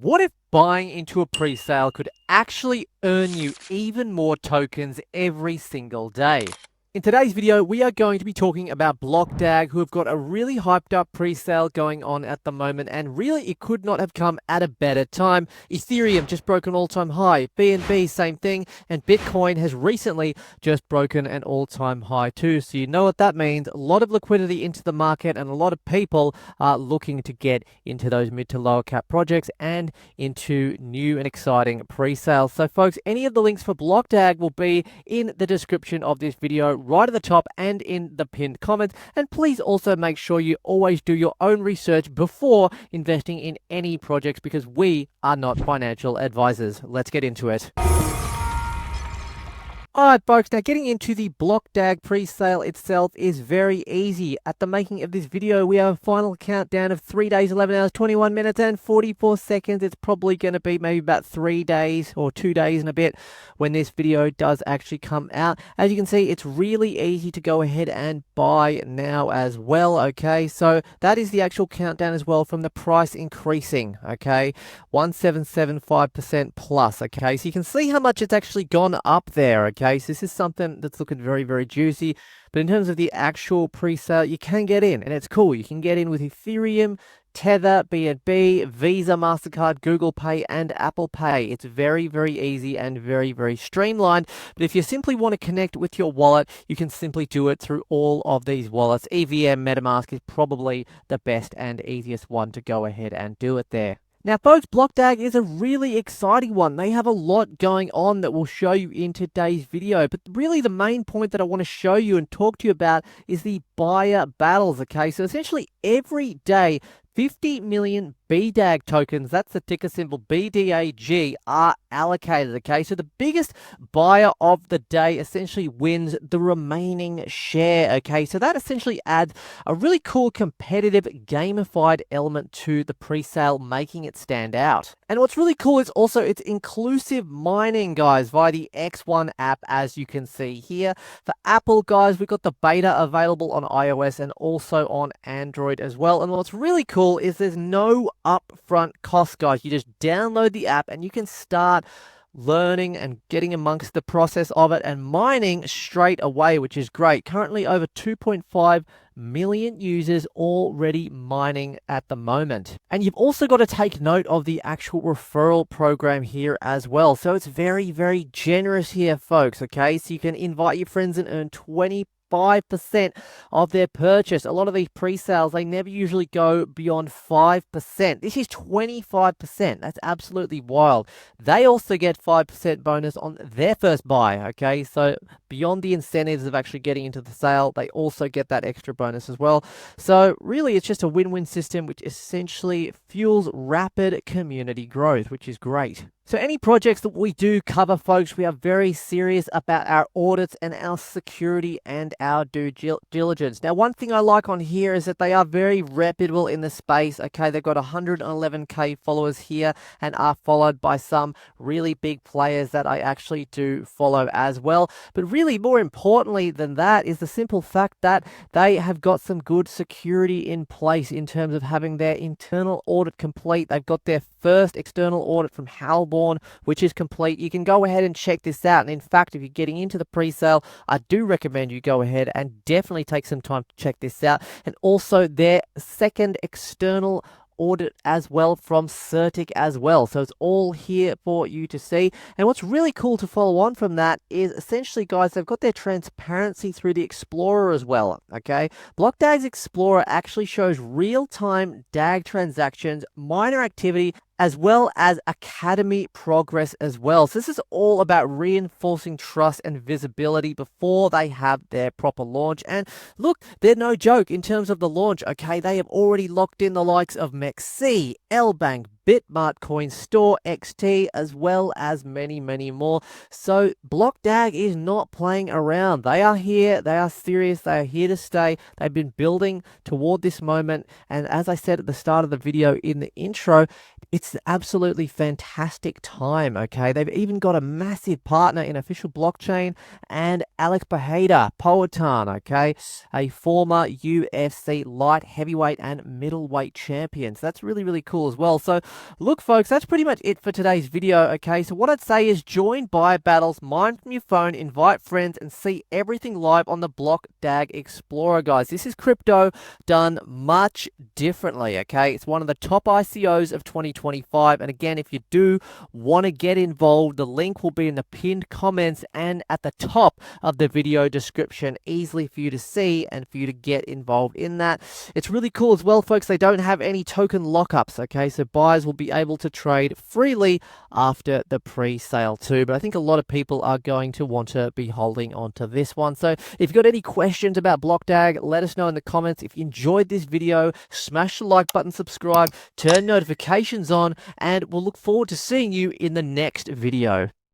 What if buying into a pre-sale could actually earn you even more tokens every single day? In today's video, we are going to be talking about BlockDAG, who have got a really hyped up pre-sale going on at the moment, and really it could not have come at a better time. Ethereum just broke an all-time high, BNB same thing, and Bitcoin has recently just broken an all-time high too. So you know what that means, a lot of liquidity into the market and a lot of people are looking to get into those mid to lower cap projects and into new and exciting pre-sales. So folks, any of the links for BlockDAG will be in the description of this video, right at the top and in the pinned comments. And please also make sure you always do your own research before investing in any projects, because we are not financial advisors. Let's get into it. Alright folks, now getting into the BlockDAG pre-sale itself is very easy. At the making of this video, we have a final countdown of 3 days, 11 hours, 21 minutes and 44 seconds. It's probably going to be maybe about 3 days or 2 days and a bit when this video does actually come out. As you can see, it's really easy to go ahead and buy now as well, okay? So that is the actual countdown as well from the price increasing, okay? 1775% plus, okay? So you can see how much it's actually gone up there, okay? So this is something that's looking very, very juicy. But in terms of the actual pre-sale, you can get in, and it's cool. You can get in with Ethereum, Tether, BNB, Visa, MasterCard, Google Pay, and Apple Pay. It's very, very easy and very, very streamlined. But if you simply want to connect with your wallet, you can simply do it through all of these wallets. EVM MetaMask is probably the best and easiest one to go ahead and do it there. Now, folks, BlockDAG is a really exciting one. They have a lot going on that we'll show you in today's video. But really, the main point that I want to show you and talk to you about is the buyer battles, okay? So essentially, every day, 50 million BDAG tokens, that's the ticker symbol BDAG, are allocated, okay? So the biggest buyer of the day essentially wins the remaining share, okay? So that essentially adds a really cool competitive gamified element to the pre-sale, making it stand out. And what's really cool is also it's inclusive mining, guys, via the X1 app, as you can see here. For Apple, guys, we've got the beta available on iOS and also on Android as well. And what's really cool is there's no upfront cost, guys. You just download the app and you can start learning and getting amongst the process of it and mining straight away, which is great. Currently over 2.5 million users already mining at the moment. And you've also got to take note of the actual referral program here as well. So it's very, very generous here, folks, okay? So you can invite your friends and earn 25% of their purchase. A lot of these pre-sales, they never usually go beyond 5%. This is 25%. That's absolutely wild. They also get 5% bonus on their first buy, okay? So beyond the incentives of actually getting into the sale, they also get that extra bonus as well. So really, it's just a win-win system, which essentially fuels rapid community growth, which is great. So any projects that we do cover, folks, we are very serious about our audits and our security and our due diligence. Now, one thing I like on here is that they are very reputable in the space. Okay, they've got 111k followers here and are followed by some really big players that I actually do follow as well. But really, more importantly than that is the simple fact that they have got some good security in place in terms of having their internal audit complete. They've got their first external audit from Halborn, which is complete. You can go ahead and check this out. And in fact, if you're getting into the pre-sale, I do recommend you go ahead and definitely take some time to check this out. And also their second external audit as well from Certic as well. So it's all here for you to see. And what's really cool to follow on from that is essentially, guys, they've got their transparency through the Explorer as well, okay? BlockDAG's Explorer actually shows real-time DAG transactions, miner activity, as well as academy progress as well. So this is all about reinforcing trust and visibility before they have their proper launch. And look, they're no joke in terms of the launch, okay? They have already locked in the likes of MEXC, LBank, Bitmart, CoinStore, XT, as well as many, many more. So BlockDAG is not playing around. They are here. They are serious. They are here to stay. They've been building toward this moment. And as I said at the start of the video in the intro, It's absolutely fantastic time, okay? They've even got a massive partner in Official Blockchain and Alex Bajeda, Poetan, okay? A former UFC light heavyweight and middleweight champion. So that's really, really cool as well. So look, folks, that's pretty much it for today's video, okay? So what I'd say is join buy battles, mine from your phone, invite friends, and see everything live on the BlockDAG Explorer, guys. This is crypto done much differently, okay? It's one of the top ICOs of 2025, and again, if you do want to get involved, the link will be in the pinned comments and at the top of the video description, easily for you to see and for you to get involved in that. It's really cool as well, folks. They don't have any token lockups, okay? So buyers will be able to trade freely after the pre-sale too, but I think a lot of people are going to want to be holding on to this one. So if you've got any questions about BlockDAG, let us know in the comments. If you enjoyed this video, smash the like button, subscribe, turn notifications on, and we'll look forward to seeing you in the next video.